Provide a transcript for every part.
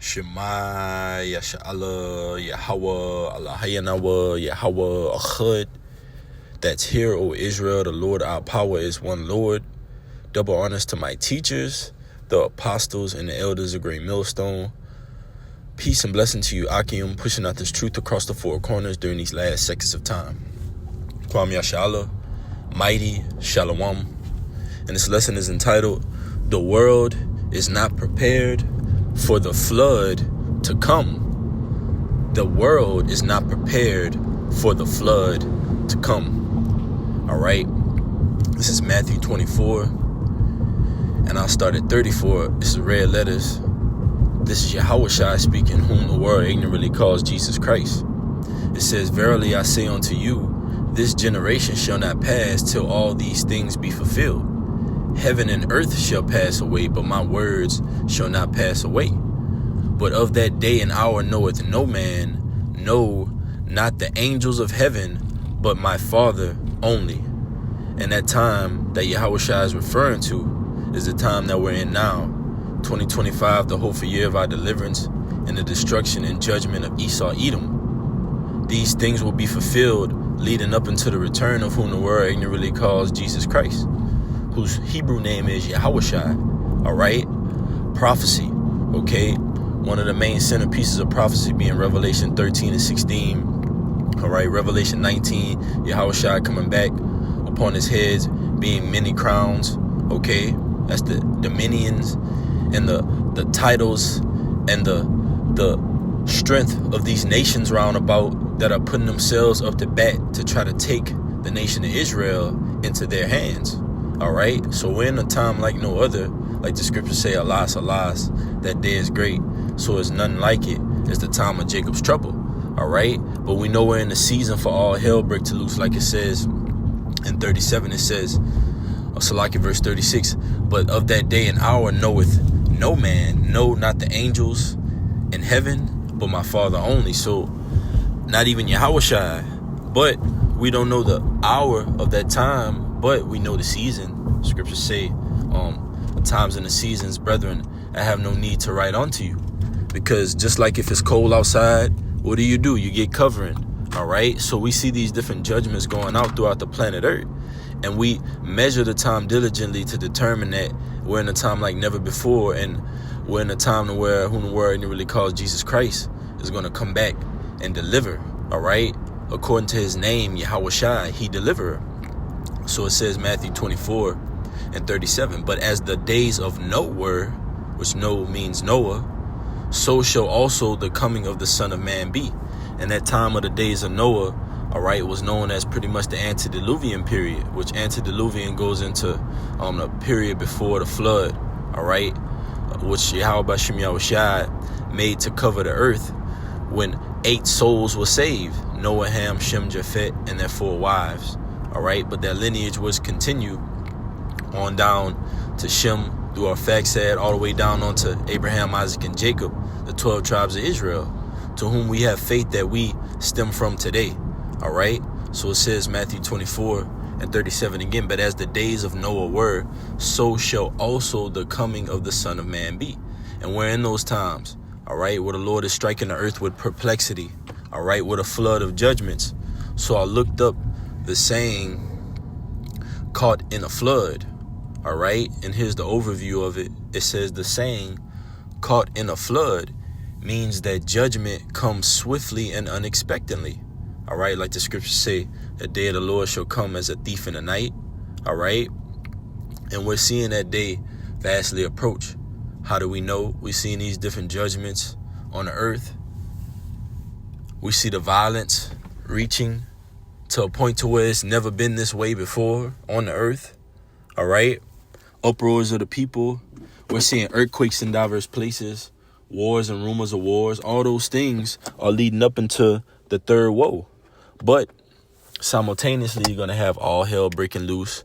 Shema Yasha'Allah Yahweh Allah Hayanawa Yahweh Achud. That's here, O Israel, the Lord our power is one Lord. Double honors to my teachers, the apostles and the elders of Great Millstone. Peace and blessing to you, Akim, pushing out this truth across the four corners during these last seconds of time. Kwam Yasha'Allah, mighty Shalom. And this lesson is entitled, The World is Not Prepared for the Flood to Come. The world is not prepared for the flood to come. All right. This is Matthew 24. And I'll start at 34. This is red letters. This is Yahushua speaking, whom the world ignorantly calls Jesus Christ. It says, Verily I say unto you, this generation shall not pass till all these things be fulfilled. Heaven and earth shall pass away, but my words shall not pass away. But of that day and hour knoweth no man, no, not the angels of heaven, but my Father only. And that time that Yahushua is referring to is the time that we're in now, 2025, the hopeful year of our deliverance and the destruction and judgment of Esau Edom. These things will be fulfilled leading up into the return of whom the world ignorantly calls Jesus Christ, whose Hebrew name is Yahushua. All right? Prophecy. Okay? One of the main centerpieces of prophecy being Revelation 13 and 16. All right? Revelation 19, Yahushua coming back upon his heads being many crowns. Okay? That's the dominions and the titles and the strength of these nations round about that are putting themselves up to bat to try to take the nation of Israel into their hands. All right, so we're in a time like no other. Like the scriptures say, alas, alas, that day is great. So it's nothing like it. It's the time of Jacob's trouble. All right, but we know we're in the season for all hell break to loose, like it says in 37. It says, Salaki verse 36. But of that day and hour knoweth no man, no, not the angels in heaven, but my Father only. So not even Yahushua, but we don't know the hour of that time, but we know the season. Scriptures say, the times and the seasons, brethren, I have no need to write unto you. Because just like if it's cold outside, what do? You get covering. All right. So we see these different judgments going out throughout the planet Earth. And we measure the time diligently to determine that we're in a time like never before. And we're in a time where whom the world really calls Jesus Christ is going to come back and deliver. All right. According to his name, Yahushua, he deliverer. So it says Matthew 24 and 37. But as the days of Noah were, which Noah means Noah, so shall also the coming of the Son of Man be. And that time of the days of Noah, all right, was known as pretty much the antediluvian period, which antediluvian goes into the period before the flood, all right, which Yahweh Shem Yahushua made to cover the earth when 8 souls were saved, Noah, Ham, Shem, Japheth, and their 4 wives, all right, but their lineage was continued on down to Shem through Arphaxad, all the way down onto Abraham, Isaac, and Jacob, the 12 tribes of Israel, to whom we have faith that we stem from today. All right. So it says Matthew 24 and 37 again. But as the days of Noah were, so shall also the coming of the Son of Man be. And we're in those times. All right. Where the Lord is striking the earth with perplexity. All right. With a flood of judgments. So I looked up the saying caught in a flood. All right. And here's the overview of it. It says the saying caught in a flood means that judgment comes swiftly and unexpectedly. All right, like the scriptures say, the day of the Lord shall come as a thief in the night. All right. And we're seeing that day vastly approach. How do we know? We're seeing these different judgments on the earth. We see the violence reaching to a point to where it's never been this way before on the earth. All right. Uproars of the people. We're seeing earthquakes in diverse places, wars and rumors of wars. All those things are leading up into the third woe. But simultaneously, you're going to have all hell breaking loose.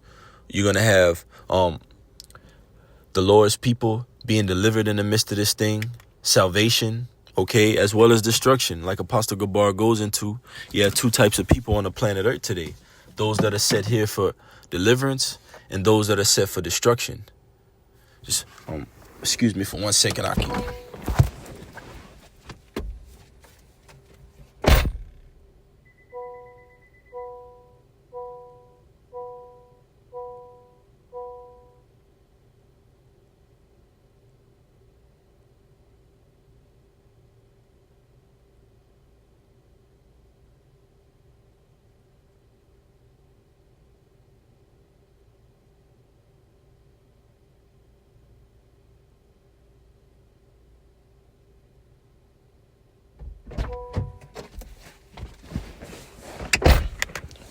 You're going to have the Lord's people being delivered in the midst of this thing. Salvation, okay, as well as destruction. Like Apostle Gabar goes into, you have 2 types of people on the planet Earth today. Those that are set here for deliverance and those that are set for destruction. Just excuse me for 1 second, Aki.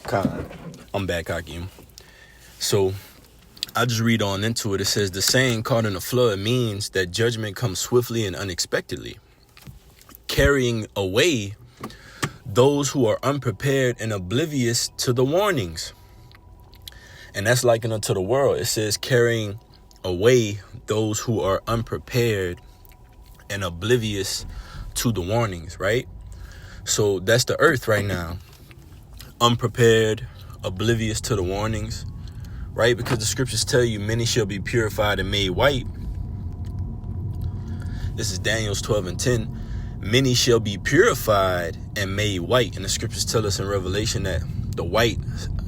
Khan. I'm back, Hakeem. So I just read on into it. It says, the saying caught in a flood means that judgment comes swiftly and unexpectedly, carrying away those who are unprepared and oblivious to the warnings. And that's likened unto the world. It says carrying away those who are unprepared and oblivious to the warnings, right? So that's the earth right now. Unprepared, oblivious to the warnings, right? Because the scriptures tell you many shall be purified and made white. This is Daniel's 12:10. Many shall be purified and made white. And the scriptures tell us in Revelation that the white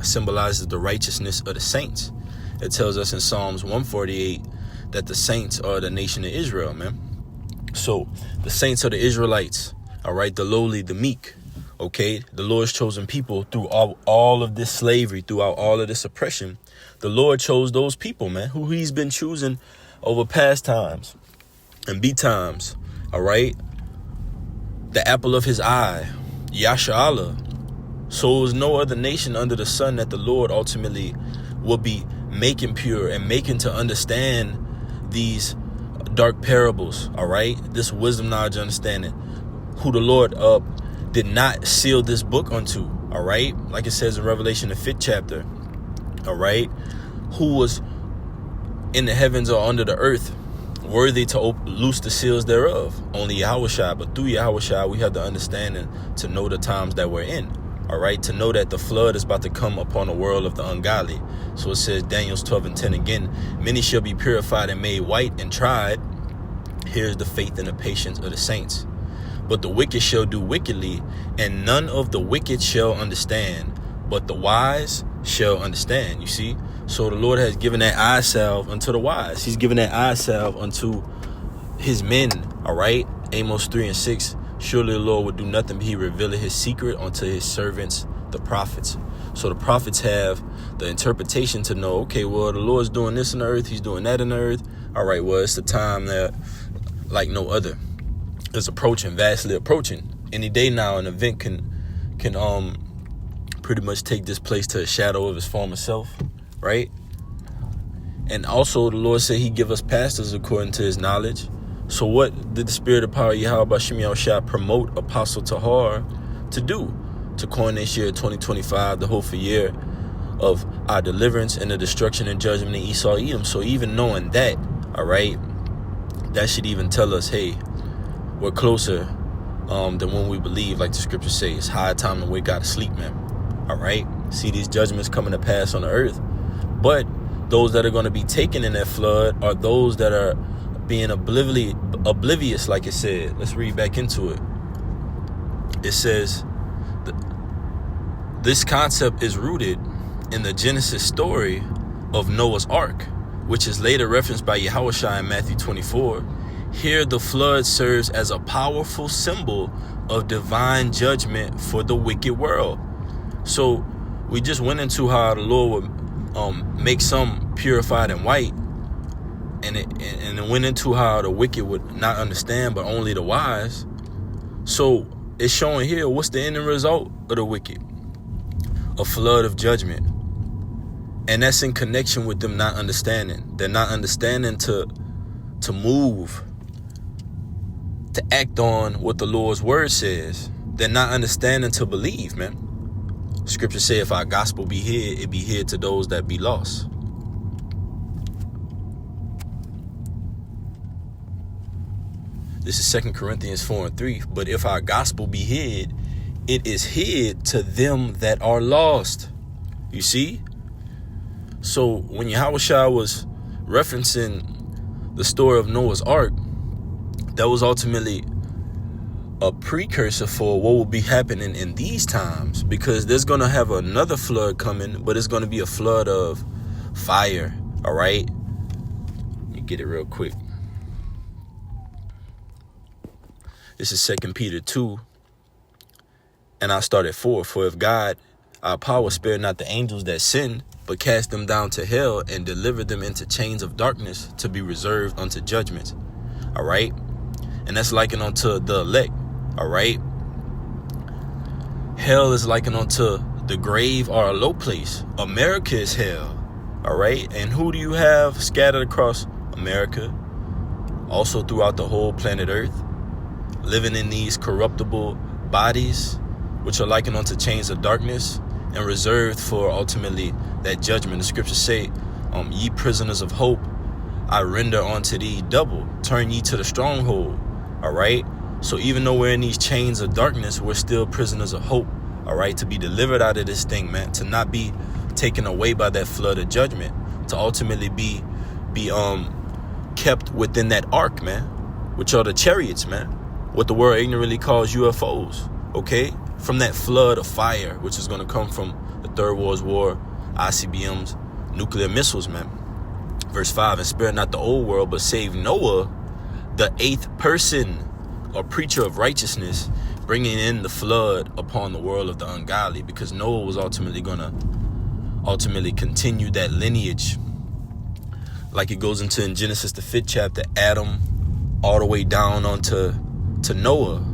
symbolizes the righteousness of the saints. It tells us in Psalms 148 that the saints are the nation of Israel, man. So the saints are the Israelites, all right? The lowly, the meek, okay? The Lord's chosen people through all of this slavery, throughout all of this oppression. The Lord chose those people, man, who he's been choosing over past times and be times, all right? The apple of his eye, Yasha'Allah. So is no other nation under the sun that the Lord ultimately will be making pure and making to understand these dark parables, all right? This wisdom, knowledge, understanding, who the Lord did not seal this book unto, all right? Like it says in Revelation, the 5th chapter, all right? Who was in the heavens or under the earth, worthy to loose the seals thereof. Only Yahushua, but through Yahushua, we have the understanding to know the times that we're in. All right, to know that the flood is about to come upon the world of the ungodly. So it says, Daniel's 12:10 again, many shall be purified and made white and tried. Here's the faith and the patience of the saints. But the wicked shall do wickedly, and none of the wicked shall understand, but the wise shall understand. You see? So the Lord has given that eye salve unto the wise. He's given that eye salve unto his men. All right, Amos 3:6. Surely the Lord would do nothing, but he revealed his secret unto his servants, the prophets. So the prophets have the interpretation to know, okay, well, the Lord's doing this in the earth. He's doing that in the earth. All right, well, it's the time that like no other. It's approaching, vastly approaching. Any day now, an event can pretty much take this place to a shadow of his former self, right? And also the Lord said he give us pastors according to his knowledge. So what did the Spirit of Power Yahweh Bashim Yahushua promote Apostle Tahar to do? To coin this year 2025, the hopeful year of our deliverance and the destruction and judgment of Esau Edom. So even knowing that, all right, that should even tell us, hey, we're closer than when we believe, like the scriptures say. It's high time to wake out of sleep, man. All right, see these judgments coming to pass on the earth. But those that are going to be taken in that flood are those that are being oblivious, like it said. Let's read back into it. It says, this concept is rooted in the Genesis story of Noah's Ark, which is later referenced by Yahushua in Matthew 24. Here, the flood serves as a powerful symbol of divine judgment for the wicked world. So we just went into how the Lord would make some purified and white, and it went into how the wicked would not understand, but only the wise. So it's showing here, what's the end result of the wicked? A flood of judgment. And that's in connection with them not understanding. They're not understanding to move, to act on what the Lord's word says. They're not understanding to believe, man. Scripture say, if our gospel be hid, it be hid to those that be lost. This is 2 Corinthians 4:3. But if our gospel be hid, it is hid to them that are lost. You see? So when Yahushua was referencing the story of Noah's Ark, that was ultimately a precursor for what will be happening in these times, because there's going to have another flood coming, but it's going to be a flood of fire. All right? Let me get it real quick. This is 2 Peter 2. And I start at 4. For if God, our power, spared not the angels that sinned, but cast them down to hell and delivered them into chains of darkness to be reserved unto judgment. All right? And that's likened unto the elect. All right? Hell is likened unto The grave are a low place. America is hell. All right. And who do you have scattered across America? Also throughout the whole planet Earth, living in these corruptible bodies, which are likened unto chains of darkness and reserved for ultimately that judgment. The scriptures say, ye prisoners of hope, I render unto thee double. Turn ye to the stronghold. All right. So even though we're in these chains of darkness, we're still prisoners of hope. All right. To be delivered out of this thing, man. To not be taken away by that flood of judgment. To ultimately be kept within that ark, man. Which are the chariots, man. What the world ignorantly calls UFOs. Okay. From that flood of fire, which is going to come from the Third World War, ICBMs, nuclear missiles, man. Verse 5, and spare not the old world, but save Noah, the eighth person, or preacher of righteousness, bringing in the flood upon the world of the ungodly, because Noah was ultimately going to continue that lineage. Like it goes into in Genesis, the 5th chapter, Adam, all the way down onto Noah.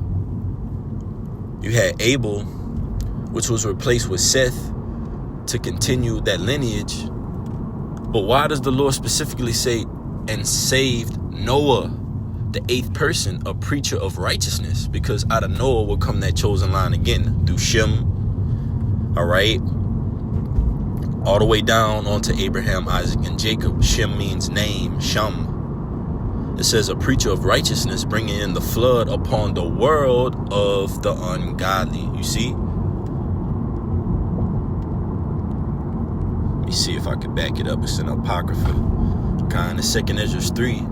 You had Abel, which was replaced with Seth to continue that lineage. But why does the Lord specifically say, and saved Noah, the eighth person, a preacher of righteousness? Because out of Noah will come that chosen line again through Shem. All right. All the way down onto Abraham, Isaac, and Jacob. Shem means name, Shem. It says a preacher of righteousness bringing in the flood upon the world of the ungodly. You see? Let me see if I could back it up. It's in Apocrypha. Kind of 2nd Ezra 3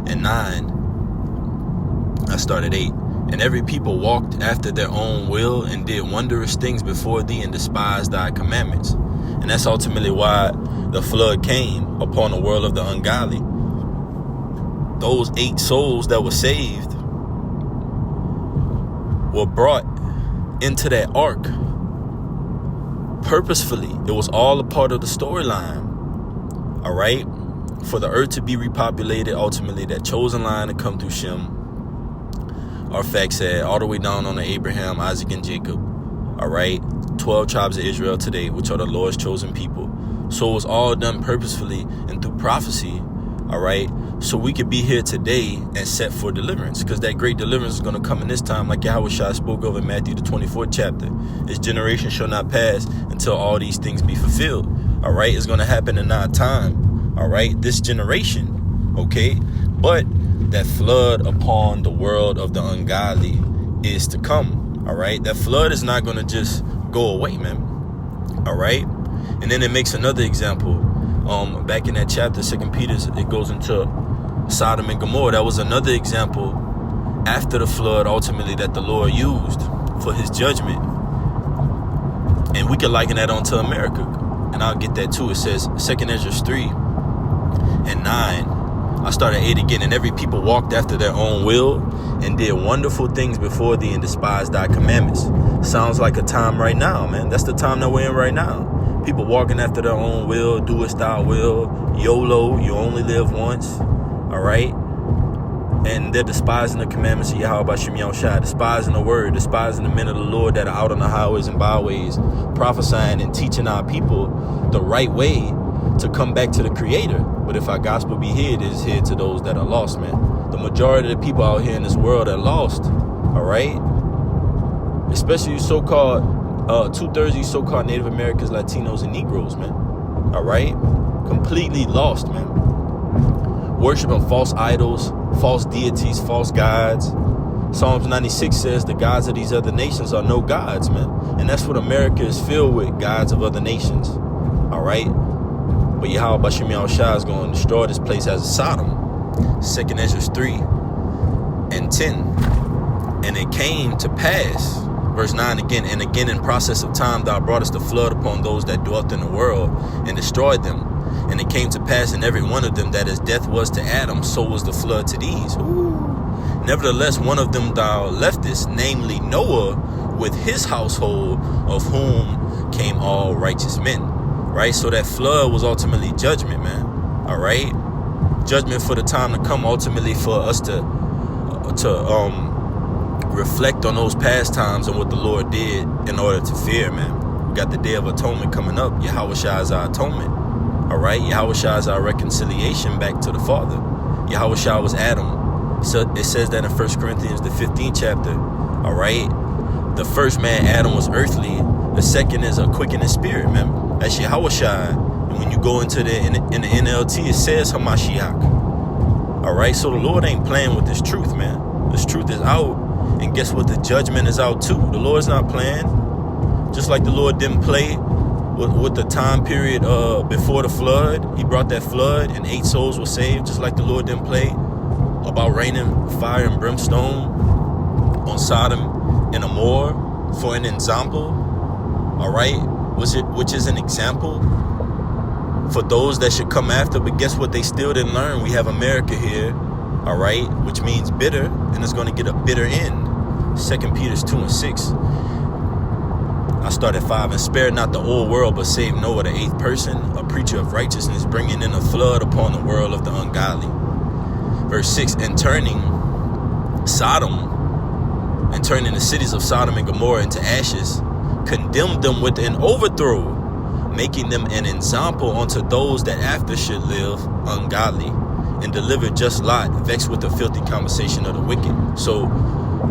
and 9. I started 8. And every people walked after their own will and did wondrous things before thee and despised thy commandments. And that's ultimately why the flood came upon the world of the ungodly. Those 8 souls that were saved were brought into that ark purposefully. It was all a part of the storyline. All right. For the earth to be repopulated, ultimately that chosen line to come through Shem. Our facts said all the way down on to Abraham, Isaac, and Jacob. All right. 12 tribes of Israel today, which are the Lord's chosen people. So it was all done purposefully and through prophecy. All right. So we could be here today and set for deliverance, because that great deliverance is going to come in this time, like Yahushua spoke of in Matthew the 24th chapter. This generation shall not pass until all these things be fulfilled. All right. It's going to happen in our time. All right. This generation. OK. But that flood upon the world of the ungodly is to come. All right. That flood is not going to just go away, man. All right. And then it makes another example. Back in that chapter, 2 Peter, it goes into Sodom and Gomorrah. That was another example after the flood, ultimately, that the Lord used for his judgment. And we can liken that onto America. And I'll get that too. It says 2nd Ezra 3 and 9. I started 8 again. And every people walked after their own will and did wonderful things before thee and despised thy commandments. Sounds like a time right now, man. That's the time that we're in right now. People walking after their own will, do as thou will, YOLO, you only live once, all right? And they're despising the commandments of Yahweh Shem Yahushua, despising the word, despising the men of the Lord that are out on the highways and byways, prophesying and teaching our people the right way to come back to the Creator. But if our gospel be hid, it is hid to those that are lost, man. The majority of the people out here in this world are lost, all right? Especially so-called 2/3 of these so-called Native Americans, Latinos, and Negroes, man. All right? Completely lost, man. Worshiping false idols, false deities, false gods. Psalms 96 says the gods of these other nations are no gods, man. And that's what America is filled with, gods of other nations. All right? But Yahweh Shem Yahushua is going to destroy this place as a Sodom. 2nd Ezra 3 and 10. And it came to pass, verse 9 again, and again in process of time thou broughtest the flood upon those that dwelt in the world and destroyed them. And it came to pass in every one of them that as death was to Adam, so was the flood to these. Ooh. Nevertheless, one of them thou leftest, namely Noah, with his household, of whom came all righteous men. Right? So that flood was ultimately judgment, man. All right? Judgment for the time to come, ultimately for us to reflect on those past times and what the Lord did in order to fear, man. We got the Day of Atonement coming up. Yahweh Shai is our atonement. All right? Yahweh Shai is our reconciliation back to the Father. Yahweh Shai was Adam. So it says that in 1 Corinthians, the 15th chapter. All right? The first man, Adam, was earthly. The second is a quickening spirit, remember? That's Yahweh Shai. And when you go into in the NLT, it says Hamashiach. All right? So the Lord ain't playing with this truth, man. This truth is out. And guess what? The judgment is out too. The Lord's not playing. Just like the Lord didn't play with the time period before the flood. He brought that flood and 8 souls were saved. Just like the Lord didn't play about raining fire and brimstone on Sodom and Gomorrah for an example. All right, which is an example for those that should come after. But guess what? They still didn't learn. We have America here. All right, which means bitter, and it's going to get a bitter end. 2 Peter 2:6. I start at 5. And spare not the old world, but save Noah, the 8th person, a preacher of righteousness, bringing in a flood upon the world of the ungodly. Verse 6. And turning the cities of Sodom and Gomorrah into ashes, condemned them with an overthrow, making them an example unto those that after should live ungodly, and delivered just Lot, vexed with the filthy conversation of the wicked. So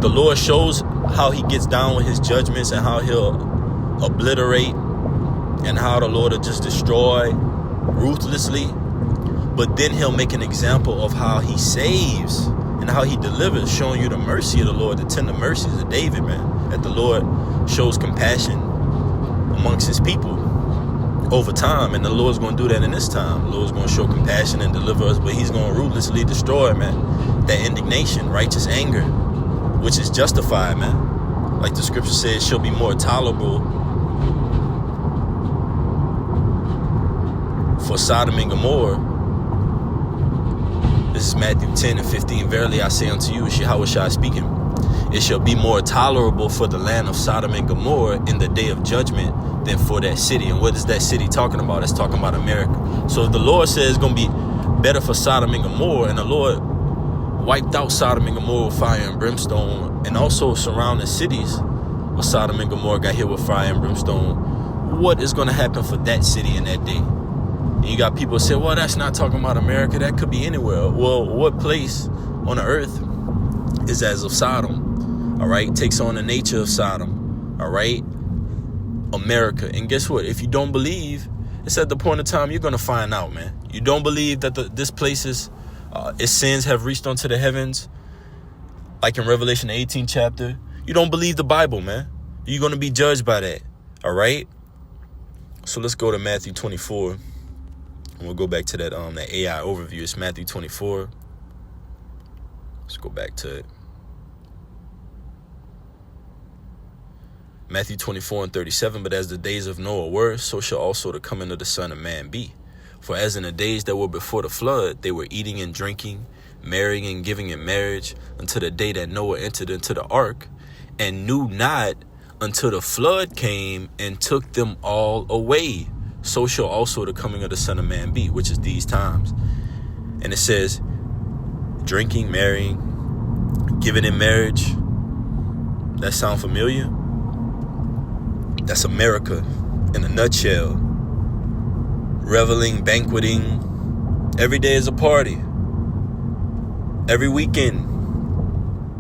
the Lord shows how he gets down with his judgments and how he'll obliterate and how the Lord will just destroy ruthlessly. But then he'll make an example of how he saves and how he delivers, showing you the mercy of the Lord, the tender mercies of David, man. That the Lord shows compassion amongst his people over time, and the Lord's going to do that in this time. The Lord's going to show compassion and deliver us, but he's going to ruthlessly destroy, man, that indignation, righteous anger, which is justified, man. Like the scripture says, shall be more tolerable for Sodom and Gomorrah. This is Matthew 10:15. Verily I say unto you, Yahweh Shai speaking, it shall be more tolerable for the land of Sodom and Gomorrah in the day of judgment than for that city. And what is that city talking about? It's talking about America. So if the Lord says it's going to be better for Sodom and Gomorrah, and the Lord wiped out Sodom and Gomorrah with fire and brimstone, and also surrounding cities of Sodom and Gomorrah got hit with fire and brimstone, what is going to happen for that city in that day? And you got people say, well, that's not talking about America. That could be anywhere. Well, what place on the earth is as of Sodom? All right, takes on the nature of Sodom. All right, America. And guess what? If you don't believe, it's at the point of time you're going to find out, man. You don't believe that this place is, its sins have reached onto the heavens, like in Revelation 18 chapter. You don't believe the Bible, man. You're going to be judged by that. All right. So let's go to Matthew 24. And we'll go back to that AI overview. It's Matthew 24. Let's go back to it. Matthew 24:37. But as the days of Noah were, so shall also the coming of the Son of Man be. For as in the days that were before the flood, they were eating and drinking, marrying and giving in marriage, until the day that Noah entered into the ark, and knew not until the flood came and took them all away. So shall also the coming of the Son of Man be, which is these times. And it says, drinking, marrying, giving in marriage. That sound familiar? That's America in a nutshell. Reveling, banqueting. Every day is a party. Every weekend,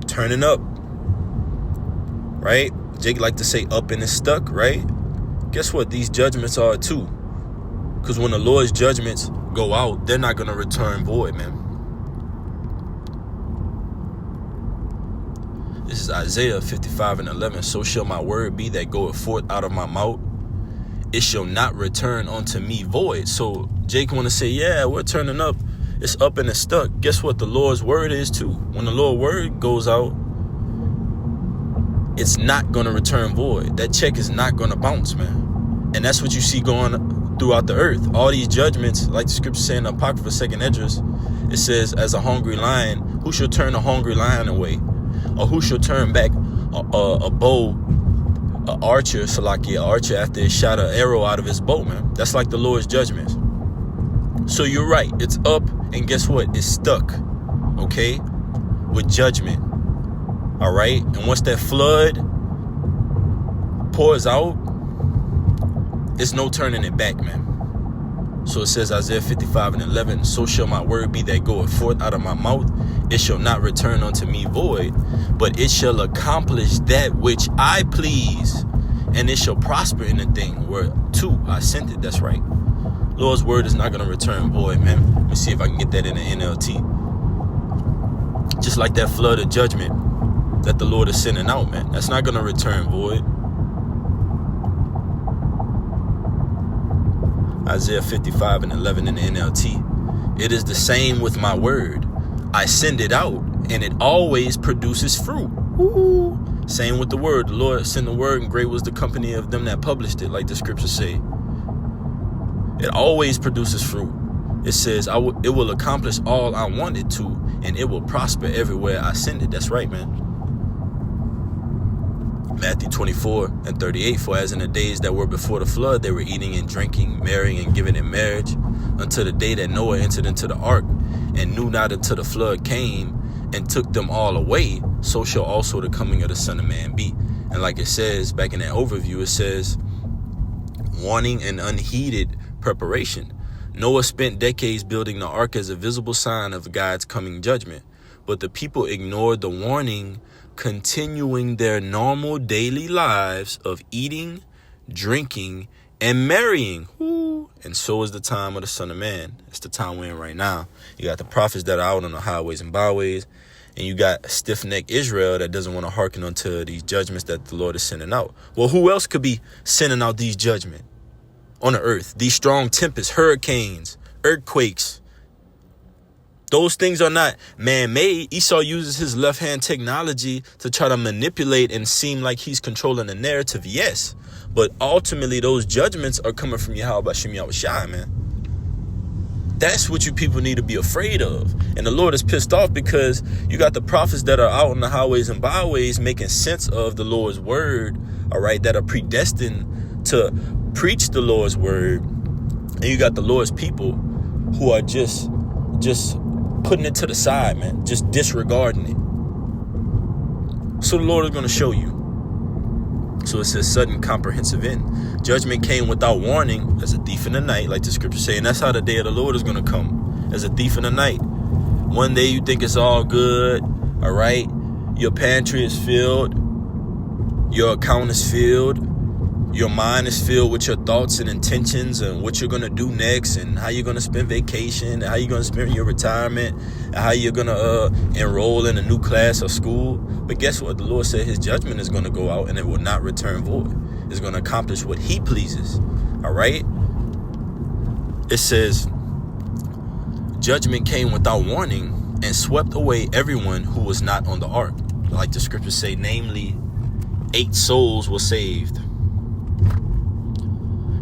turning up. Right? Jake like to say up and it's stuck, right? Guess what? These judgments are too. Because when the Lord's judgments go out, they're not going to return void, man. This is Isaiah 55:11. So shall my word be that goeth forth out of my mouth. It shall not return unto me void. So Jake want to say, yeah, we're turning up. It's up and it's stuck. Guess what? The Lord's word is too. When the Lord's word goes out, it's not going to return void. That check is not going to bounce, man. And that's what you see going throughout the earth. All these judgments, like the scripture saying in the Apocrypha 2nd Esdras, it says, as a hungry lion, who shall turn a hungry lion away? Or who shall turn back a bow, an archer, archer after he shot an arrow out of his bow, man? That's like the Lord's judgments. So you're right. It's up, and guess what? It's stuck, okay, with judgment. All right? And once that flood pours out, It's no turning it back, man. So it says, Isaiah 55:11, so shall my word be that goeth forth out of my mouth. It shall not return unto me void, but it shall accomplish that which I please, and it shall prosper in the thing whereto I sent it. That's right. Lord's word is not going to return void, man. Let me see if I can get that in the NLT. Just like that flood of judgment that the Lord is sending out, man. That's not going to return void. Isaiah 55:11 in the NLT. It is the same with my word. I send it out, and it always produces fruit. Woo. Same with the word. The Lord sent the word, and great was the company of them that published it, like the scriptures say. It always produces fruit. It says, it will accomplish all I want it to, and it will prosper everywhere I send it. That's right, man. Matthew 24:38, for as in the days that were before the flood, they were eating and drinking, marrying and giving in marriage, until the day that Noah entered into the ark, and knew not until the flood came and took them all away, so shall also the coming of the Son of Man be. And like it says back in that overview, it says, warning and unheeded preparation. Noah spent decades building the ark as a visible sign of God's coming judgment, but the people ignored the warning, continuing their normal daily lives of eating, drinking, and marrying. Woo. And so is the time of the Son of Man. It's the time we're in right now. You got the prophets that are out on the highways and byways, and you got stiff-necked Israel that doesn't want to hearken unto these judgments that the Lord is sending out. Well, who else could be sending out these judgments on the earth? These strong tempests, hurricanes, earthquakes. Those things are not man-made. Esau uses his left-hand technology to try to manipulate and seem like he's controlling the narrative, yes. But ultimately, those judgments are coming from Yahweh B'Shem Yahushai, man. That's what you people need to be afraid of. And the Lord is pissed off because you got the prophets that are out on the highways and byways making sense of the Lord's word, all right, that are predestined to preach the Lord's word. And you got the Lord's people who are just putting it to the side, man, just disregarding it. So the Lord is going to show you. So it says sudden comprehensive end. Judgment came without warning as a thief in the night, like the scriptures say. And that's how the day of the Lord is going to come, as a thief in the night. One day you think it's all good, all right? Your pantry is filled. Your account is filled. Your mind is filled with your thoughts and intentions and what you're going to do next and how you're going to spend vacation and how you're going to spend your retirement and how you're going to enroll in a new class or school. But guess what? The Lord said his judgment is going to go out and it will not return void. It's going to accomplish what he pleases. All right? It says, judgment came without warning and swept away everyone who was not on the ark. Like the scriptures say, namely, 8 souls were saved.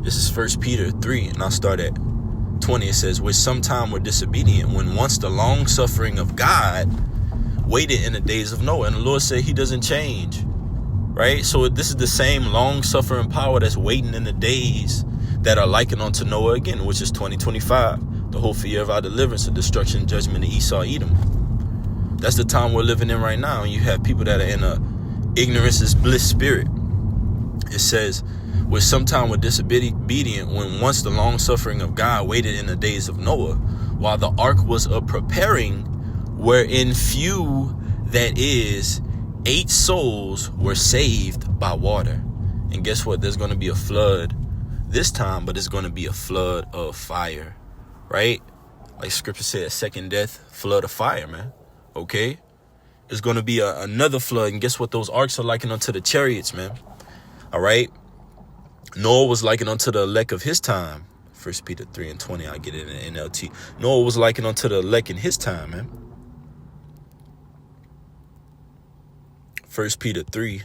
This is 1 Peter 3, and I'll start at 20. It says, which sometime were disobedient, when once the long suffering of God waited in the days of Noah. And the Lord said he doesn't change, right? So this is the same long suffering power that's waiting in the days that are likened unto Noah again, which is 2025, the whole fear of our deliverance, the destruction, judgment of Esau, Edom. That's the time we're living in right now. And you have people that are in a ignorance is bliss spirit. It says, which sometime were disobedient, when once the long suffering of God waited in the days of Noah, while the ark was a preparing, wherein few, that is, 8 souls were saved by water. And guess what? There's going to be a flood this time, but it's going to be a flood of fire, right? Like scripture says, second death, flood of fire, man. Okay? There's going to be another flood. And guess what? Those arks are likened unto the chariots, man. All right? Noah was likened unto the elect of his time. 1 Peter 3 and 20, I get it in the NLT. Noah was likened unto the elect in his time, man. 1 Peter 3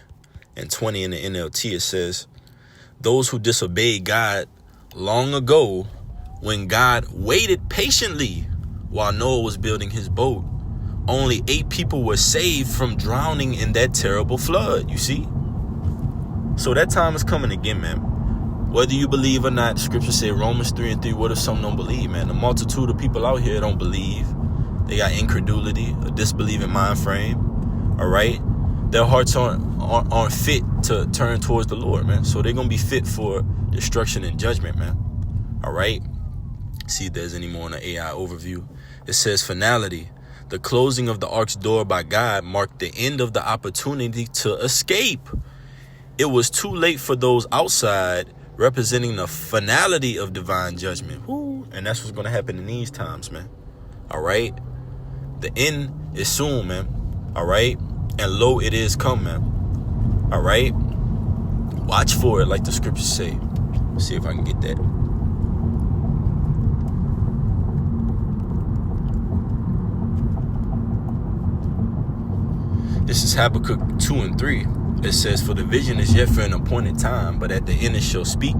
and 20 in the NLT, it says, those who disobeyed God long ago, when God waited patiently while Noah was building his boat, only 8 people were saved from drowning in that terrible flood, you see? So that time is coming again, man. Whether you believe or not, scripture say Romans 3 and 3, what if some don't believe, man? The multitude of people out here don't believe. They got incredulity, a disbelieving mind frame, all right? their hearts aren't fit to turn towards the Lord, man. So they're going to be fit for destruction and judgment, man. All right. See if there's any more in the AI overview. It says finality. The closing of the ark's door by God marked the end of the opportunity to escape. It was too late for those outside, representing the finality of divine judgment. Woo. And that's what's going to happen in these times, man. All right. The end is soon, man. All right. And lo, it is come, man. All right. Watch for it, like the scriptures say. Let's see if I can get that. This is Habakkuk 2:3. It says, for the vision is yet for an appointed time, but at the end it shall speak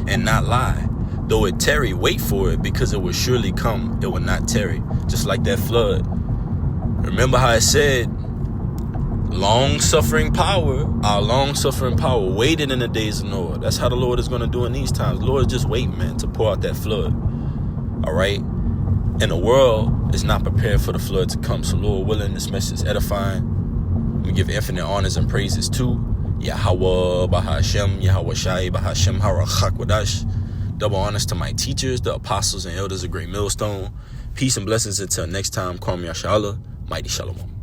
and not lie. Though it tarry, wait for it, because it will surely come. It will not tarry. Just like that flood. Remember how it said, long-suffering power, our long-suffering power waited in the days of Noah. That's how the Lord is going to do in these times. The Lord is just waiting, man, to pour out that flood. All right? And the world is not prepared for the flood to come. So, Lord willing, this message is edifying. We give infinite honors and praises to Yahweh, Bahashem, Yahweh Shai, Bahashem, Harachakwadash. Double honors to my teachers, the apostles and elders of Great Millstone. Peace and blessings until next time. Kwam Yashala, Mighty Shalom.